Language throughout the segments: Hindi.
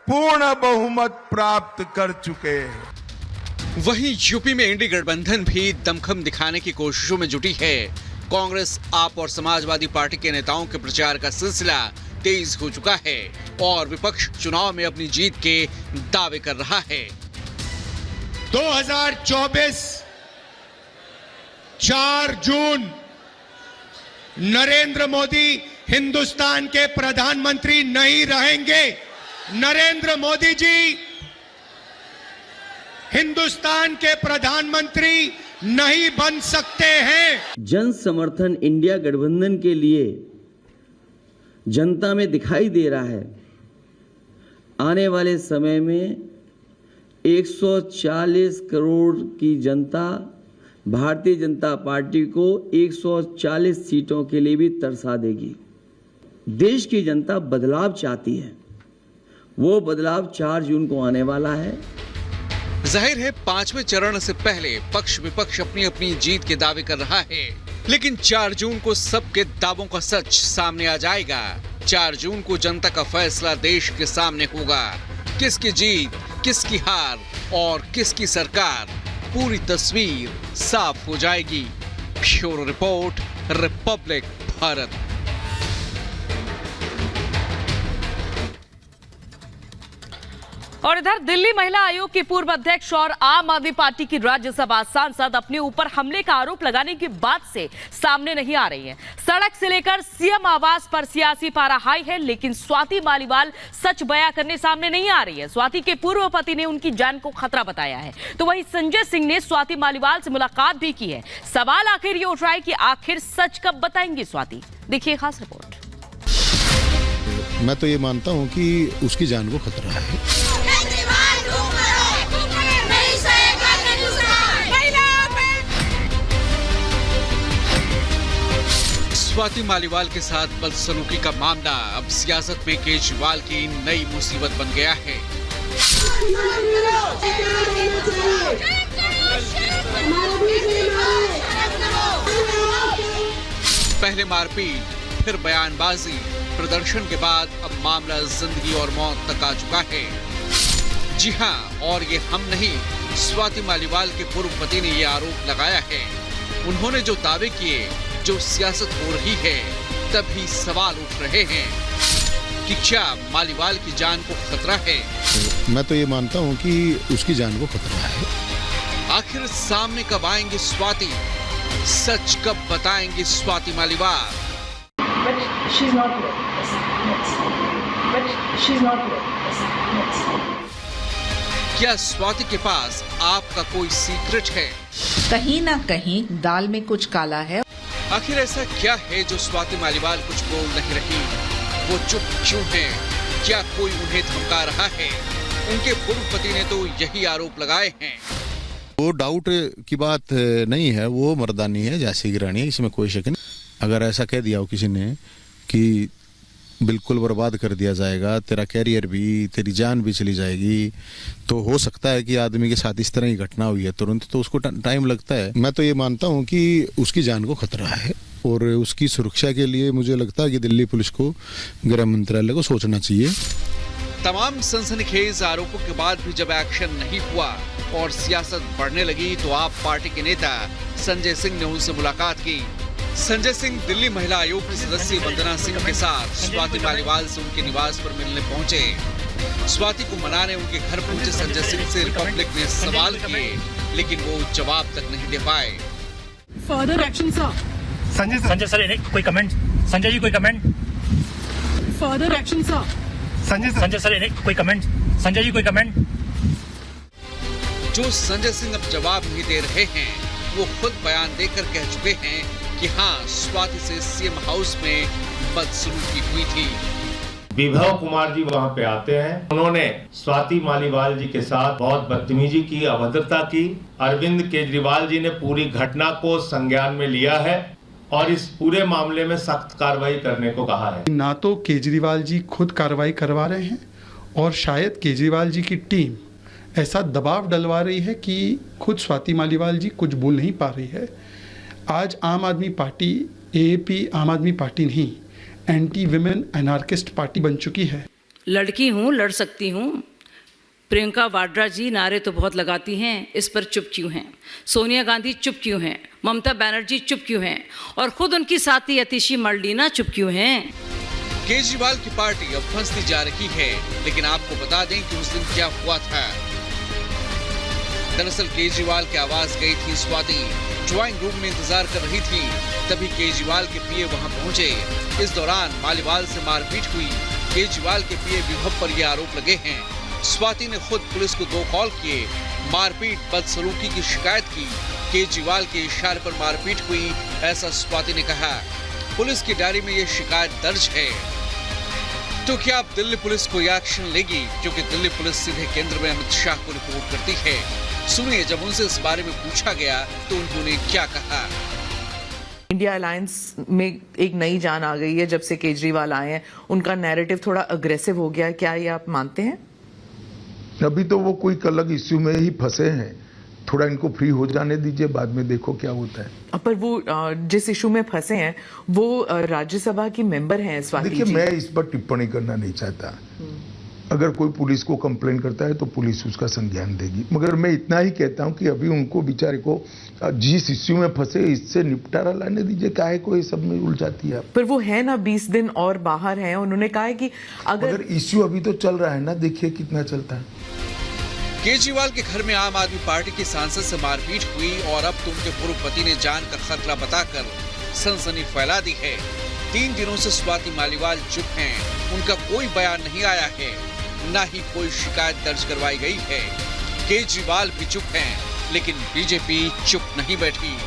पूर्ण बहुमत प्राप्त कर चुके हैं। वहीं यूपी में इंडी गठबंधन भी दमखम दिखाने की कोशिशों में जुटी है। कांग्रेस, आप और समाजवादी पार्टी के नेताओं के प्रचार का सिलसिला तेज हो चुका है और विपक्ष चुनाव में अपनी जीत के दावे कर रहा है। 2024 4 जून नरेंद्र मोदी हिंदुस्तान के प्रधानमंत्री नहीं रहेंगे। नरेंद्र मोदी जी हिंदुस्तान के प्रधानमंत्री नहीं बन सकते हैं। जन समर्थन इंडिया गठबंधन के लिए जनता में दिखाई दे रहा है। आने वाले समय में 140 करोड़ की जनता भारतीय जनता पार्टी को 140 सीटों के लिए भी तरसा देगी। देश की जनता बदलाव चाहती है, वो बदलाव 4 जून को आने वाला है। जाहिर है 5वें चरण से पहले पक्ष विपक्ष अपनी अपनी जीत के दावे कर रहा है, लेकिन 4 जून को सबके दावों का सच सामने आ जाएगा। 4 जून को जनता का फैसला देश के सामने होगा। किसकी जीत, किसकी हार और किसकी सरकार, पूरी तस्वीर साफ हो जाएगी। Bureau report, Republic Bharat. और इधर दिल्ली महिला आयोग की पूर्व अध्यक्ष और आम आदमी पार्टी की राज्यसभा सांसद अपने ऊपर हमले का आरोप लगाने की बात से सामने नहीं आ रही हैं। सड़क से लेकर सीएम आवास पर सियासी पारा हाई है, लेकिन स्वाति मालीवाल सच बयां करने सामने नहीं आ रही है। स्वाति के पूर्व पति ने उनकी जान को खतरा बताया है, तो वहीं संजय सिंह ने स्वाति मालीवाल से मुलाकात भी की है। सवाल आखिर ये उठ रहा है कि आखिर सच कब बताएंगी स्वाति। देखिए खास रिपोर्ट। मैं तो ये मानता हूँ कि उसकी जान को खतरा है। स्वाति मालीवाल के साथ बदसलूकी का मामला अब सियासत में केजरीवाल की नई मुसीबत बन गया है। पहले मारपीट, फिर बयानबाजी, प्रदर्शन के बाद अब मामला जिंदगी और मौत तक आ चुका है। जी हां, और ये हम नहीं, स्वाति मालीवाल के पूर्व पति ने ये आरोप लगाया है। उन्होंने जो दावे किए, जो सियासत हो रही है, तभी सवाल उठ रहे हैं कि क्या मालीवाल की जान को खतरा है। मैं तो ये मानता हूँ कि उसकी जान को खतरा है। आखिर सामने कब आएंगी स्वाति, सच कब बताएंगी स्वाति मालीवाल। क्या स्वाति के पास आपका कोई सीक्रेट है? कहीं ना कहीं दाल में कुछ काला है। आखिर ऐसा क्या है जो स्वाति मालीवाल कुछ बोल नहीं रही? वो चुप क्यों है? क्या कोई उन्हें धमका रहा है? उनके पूर्व पति ने तो यही आरोप लगाए हैं। वो डाउट की बात नहीं है, वो मर्दानी है, झांसी की रानी है, इसमें कोई शक नहीं। अगर ऐसा कह दिया हो किसी ने कि बिल्कुल बर्बाद कर दिया जाएगा, तेरा कैरियर भी, तेरी जान भी चली जाएगी, तो हो सकता है कि आदमी के साथ इस तरह की घटना हुई है तुरंत, तो उसको टाइम लगता है। मैं तो ये मानता हूँ कि उसकी जान को खतरा है और उसकी सुरक्षा के लिए मुझे लगता है कि दिल्ली पुलिस को, गृह मंत्रालय को सोचना चाहिए। तमाम सनसनीखेज आरोपों के बाद भी जब एक्शन नहीं हुआ और सियासत बढ़ने लगी, तो आप पार्टी के नेता संजय सिंह ने उनसे मुलाकात की। संजय सिंह दिल्ली महिला आयोग की सदस्य वंदना सिंह के साथ स्वाति मालीवाल से उनके निवास पर मिलने पहुंचे। स्वाति को मनाने उनके घर पहुंचे संजय सिंह से रिपब्लिक ने सवाल किए, लेकिन वो जवाब तक नहीं दे पाए। Further action sir. Sanjay sir कोई कमेंट? संजय जी कोई comment? Further action sir. Sanjay sir कोई कमेंट? संजय जी कोई कमेंट? जो संजय सिंह अब जवाब नहीं दे रहे हैं, वो खुद बयान देकर कह चुके हैं कि हाँ, स्वाति से सीएम हाउस में बदसलूकी हुई थी। विभव कुमार जी वहां पे आते हैं, उन्होंने स्वाति मालीवाल जी के साथ बहुत बदतमीजी की, अभद्रता की। अरविंद केजरीवाल जी ने पूरी घटना को संज्ञान में लिया है और इस पूरे मामले में सख्त कार्रवाई करने को कहा है। ना तो केजरीवाल जी खुद कार्रवाई करवा रहे हैं और शायद केजरीवाल जी की टीम ऐसा दबाव डलवा रही है कि खुद स्वाति मालीवाल जी कुछ बोल नहीं पा रही है। आज आम आदमी पार्टी, एएपी आम आदमी पार्टी नहीं, एंटी विमेन एनार्किस्ट पार्टी बन चुकी है। लड़की हूँ, लड़ सकती हूँ। प्रियंका वाड्रा जी नारे तो बहुत लगाती हैं, इस पर चुप क्यों हैं? सोनिया गांधी चुप क्यों हैं? ममता बनर्जी चुप क्यों हैं? और खुद उनकी साथी अतिशी मर्लिना चुप क्यों हैं? केजरीवाल की पार्टी अब फंसती जा रही है, लेकिन आपको बता दें कि उस दिन क्या हुआ था। दरअसल केजरीवाल की आवाज गई थी स्वाति, ड्राइंग रूम में इंतजार कर रही थी, तभी केजरीवाल के पीए वहां पहुंचे। इस दौरान मालीवाल से मारपीट हुई। केजरीवाल के पीए विभव पर ये आरोप लगे हैं। स्वाति ने खुद पुलिस को 2 कॉल किए, मारपीट बदसलूकी की शिकायत की। केजरीवाल के इशारे पर मारपीट हुई, ऐसा स्वाति ने कहा। पुलिस की डायरी में ये शिकायत दर्ज है। तो क्या अब दिल्ली पुलिस कोई एक्शन लेगी? क्योंकि दिल्ली पुलिस सीधे केंद्र में अमित शाह को रिपोर्ट करती है। सुनिए जब उनसे इस बारे में पूछा गया तो उन्होंने क्या कहा। इंडिया अलायंस में एक नई जान आ गई है जब से केजरीवाल आए हैं। उनका नैरेटिव थोड़ा अग्रेसिव हो गया है, क्या ये आप मानते हैं? अभी तो वो कोई अलग इश्यू में ही फंसे हैं, थोड़ा इनको फ्री हो जाने दीजिए, बाद में देखो क्या होता है। पर वो जिस इशू में फंसे हैं वो राज्यसभा की मेंबर हैं स्वाति जी। देखिए मैं इस पर टिप्पणी करना नहीं चाहता। अगर कोई पुलिस को कंप्लेन करता है तो पुलिस उसका संज्ञान देगी, मगर मैं इतना ही कहता हूं कि अभी उनको बेचारे को जिस इश्यू में फंसे इससे निपटारा लाने दीजिए, काहे को ये सब में उलझाती है। पर वो है ना 20 दिन और बाहर हैं, उन्होंने कहा है कि अगर इश्यू अभी तो चल रहा है ना, देखिए कितना चलता है। केजरीवाल के घर में आम आदमी पार्टी के सांसद से मारपीट हुई और अब तो उनके पूर्व पति ने जान का खतरा बताकर सनसनी फैला दी है। 3 दिनों से स्वाति मालीवाल चुप हैं, उनका कोई बयान नहीं आया है, न ही कोई शिकायत दर्ज करवाई गई है। केजरीवाल भी चुप हैं, लेकिन बीजेपी चुप नहीं बैठी।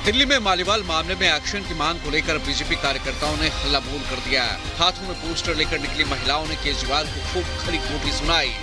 दिल्ली में मालीवाल मामले में एक्शन की मांग को लेकर बीजेपी कार्यकर्ताओं ने हल्ला बोल कर दिया। हाथों में पोस्टर लेकर निकली महिलाओं ने केजरीवाल को खूब खरी खोटी सुनाई।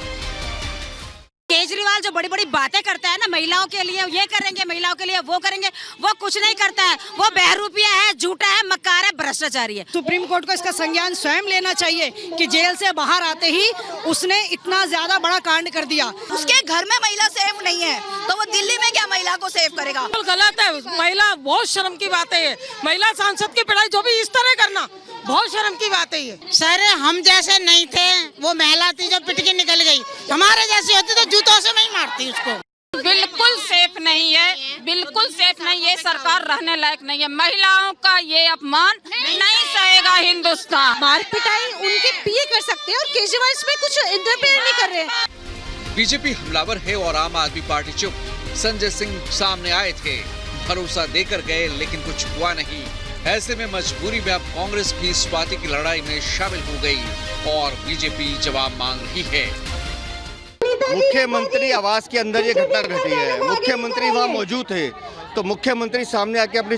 केजरीवाल जो बड़ी बड़ी बातें करता है ना, महिलाओं के लिए ये करेंगे, महिलाओं के लिए वो करेंगे, वो कुछ नहीं करता है। वो बहरूपिया है, झूठा है, मक्कार है, भ्रष्टाचारी है। सुप्रीम कोर्ट को इसका संज्ञान स्वयं लेना चाहिए कि जेल से बाहर आते ही उसने इतना ज्यादा बड़ा कांड कर दिया। उसके घर में महिला सेफ नहीं है तो वो दिल्ली में क्या महिला को सेफ करेगा? गलत है, महिला बहुत शर्म की बात है। महिला सांसद की पिटाई जो भी इस तरह करना बहुत शर्म की बात है ये। सर हम जैसे नहीं थे, वो महिला थी जो पिट के निकल गई। हमारे जैसी होती तो जूतों से नहीं मारती उसको। बिल्कुल सेफ नहीं है, बिल्कुल सेफ नहीं। ये सरकार रहने लायक नहीं है। महिलाओं का ये अपमान नहीं सहेगा हिंदुस्तान। मार पिटाई उनके पीए कर सकते हैं और केजरीवाल इसमें कुछ इंटरफेयर नहीं कर रहे। बीजेपी हमलावर है और आम आदमी पार्टी चुप। संजय सिंह सामने आए थे, भरोसा देकर गए, लेकिन कुछ हुआ नहीं। ऐसे में मजबूरी में अब कांग्रेस भी स्वाति की लड़ाई में शामिल हो गई और बीजेपी जवाब मांग रही है। मुख्यमंत्री आवास के अंदर ये घटना घटी है। मुख्यमंत्री वहाँ मौजूद थे तो मुख्यमंत्री सामने आके अपनी